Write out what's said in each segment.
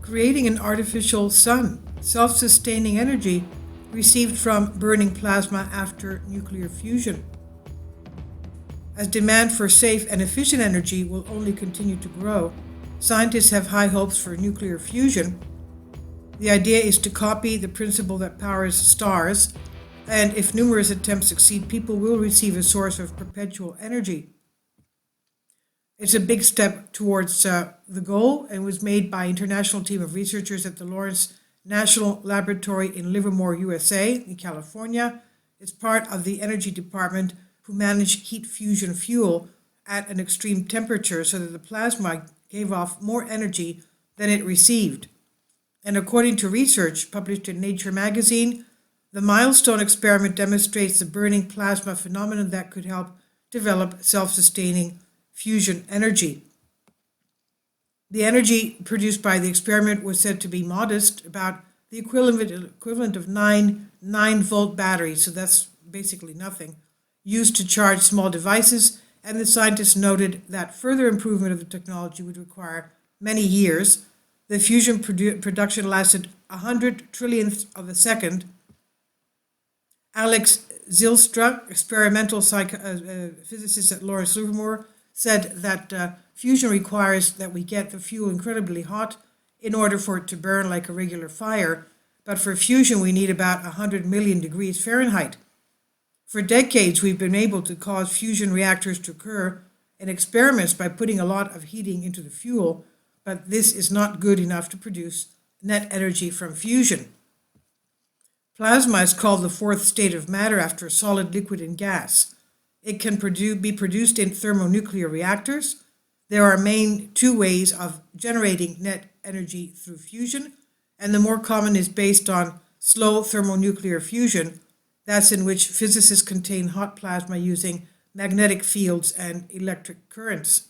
creating an artificial sun, self-sustaining energy received from burning plasma after nuclear fusion. As demand for safe and efficient energy will only continue to grow, scientists have high hopes for nuclear fusion. The idea is to copy the principle that powers stars, and if numerous attempts succeed, people will receive a source of perpetual energy. It's a big step towards the goal and was made by an international team of researchers at the Lawrence National Laboratory in Livermore, USA, in California. It's part of the Energy Department, who manage heat fusion fuel at an extreme temperature so that the plasma gave off more energy than it received. And according to research published in Nature magazine, the milestone experiment demonstrates the burning plasma phenomenon that could help develop self-sustaining fusion energy. The energy produced by the experiment was said to be modest, about the equivalent of 9-volt batteries, so that's basically nothing, used to charge small devices, and the scientists noted that further improvement of the technology would require many years. The fusion production lasted 100 trillionths of a second. Alex Zylstra, experimental physicist at Lawrence Livermore, said that fusion requires that we get the fuel incredibly hot in order for it to burn like a regular fire, but for fusion we need about 100 million degrees Fahrenheit. For decades we've been able to cause fusion reactors to occur in experiments by putting a lot of heating into the fuel, but this is not good enough to produce net energy from fusion. Plasma is called the fourth state of matter after solid, liquid, and gas. It can be produced in thermonuclear reactors. There are main two ways of generating net energy through fusion, and the more common is based on slow thermonuclear fusion. That's in which physicists contain hot plasma using magnetic fields and electric currents.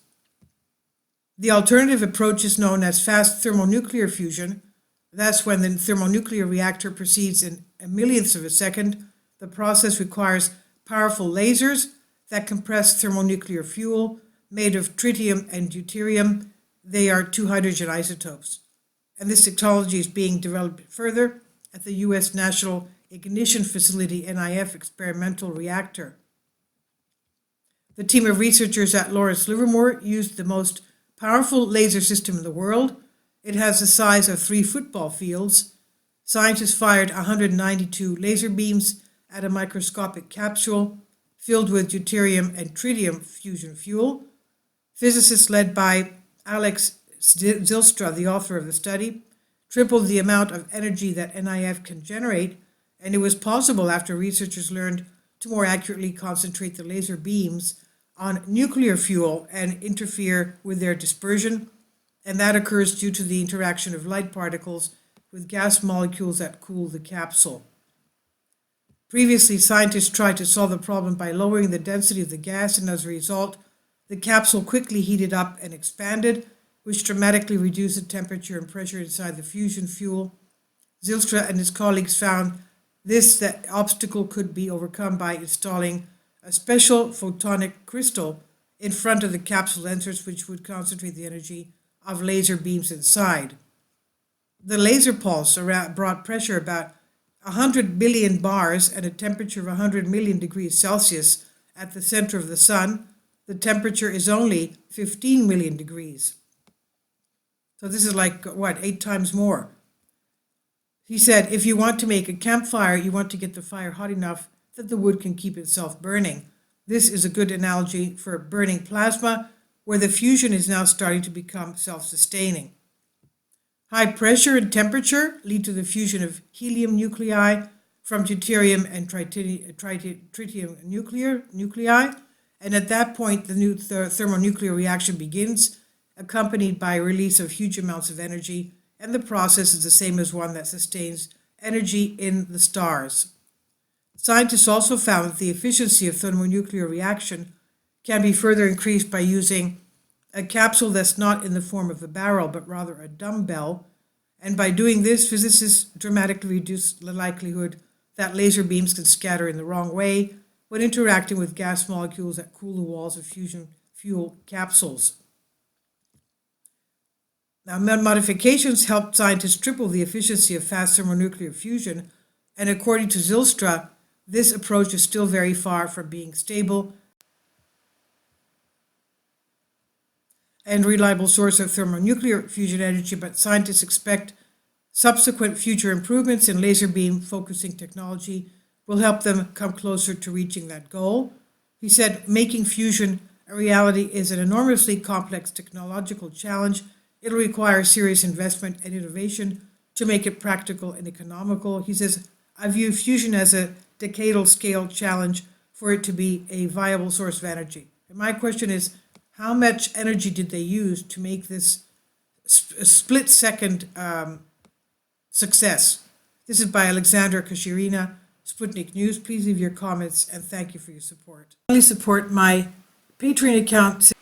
The alternative approach is known as fast thermonuclear fusion. That's when the thermonuclear reactor proceeds in a millionth of a second. The process requires powerful lasers that compress thermonuclear fuel made of tritium and deuterium. They are two hydrogen isotopes. And this technology is being developed further at the U.S. National Ignition Facility NIF experimental reactor. The team of researchers at Lawrence Livermore used the most powerful laser system in the world. It has the size of 3 football fields. Scientists fired 192 laser beams at a microscopic capsule filled with deuterium and tritium fusion fuel. Physicists led by Alex Zylstra, the author of the study, tripled the amount of energy that NIF can generate, and it was possible after researchers learned to more accurately concentrate the laser beams on nuclear fuel and interfere with their dispersion, and that occurs due to the interaction of light particles with gas molecules that cool the capsule. Previously, scientists tried to solve the problem by lowering the density of the gas, and as a result, the capsule quickly heated up and expanded, which dramatically reduced the temperature and pressure inside the fusion fuel. Zylstra and his colleagues found that obstacle could be overcome by installing a special photonic crystal in front of the capsule entrance, which would concentrate the energy of laser beams inside. The laser pulse brought pressure about 100 billion bars at a temperature of 100 million degrees Celsius at the center of the sun. The temperature is only 15 million degrees. So this is like, 8 times more. He said, if you want to make a campfire, you want to get the fire hot enough that the wood can keep itself burning. This is a good analogy for burning plasma, where the fusion is now starting to become self-sustaining. High pressure and temperature lead to the fusion of helium nuclei from deuterium and tritium nuclei, and at that point the new thermonuclear reaction begins, accompanied by a release of huge amounts of energy, and the process is the same as one that sustains energy in the stars. Scientists also found that the efficiency of thermonuclear reaction can be further increased by using a capsule that's not in the form of a barrel, but rather a dumbbell. And by doing this, physicists dramatically reduce the likelihood that laser beams can scatter in the wrong way when interacting with gas molecules that cool the walls of fusion fuel capsules. Now, modifications helped scientists triple the efficiency of fast thermonuclear fusion, and according to Zylstra, this approach is still very far from being stable and reliable source of thermonuclear fusion energy, but scientists expect subsequent future improvements in laser beam focusing technology will help them come closer to reaching that goal. He said, making fusion a reality is an enormously complex technological challenge. It'll require serious investment and innovation to make it practical and economical. He says, I view fusion as a decadal scale challenge for it to be a viable source of energy. And my question is, how much energy did they use to make this split-second success? This is by Alexandra Kashirina, Sputnik News. Please leave your comments and thank you for your support. Please support my Patreon account.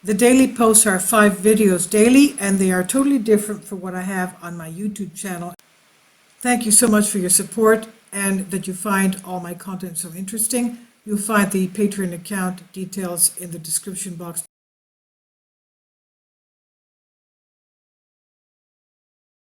The daily posts are 5 videos daily, and they are totally different from what I have on my YouTube channel. Thank you so much for your support and that you find all my content so interesting. You'll find the Patreon account details in the description box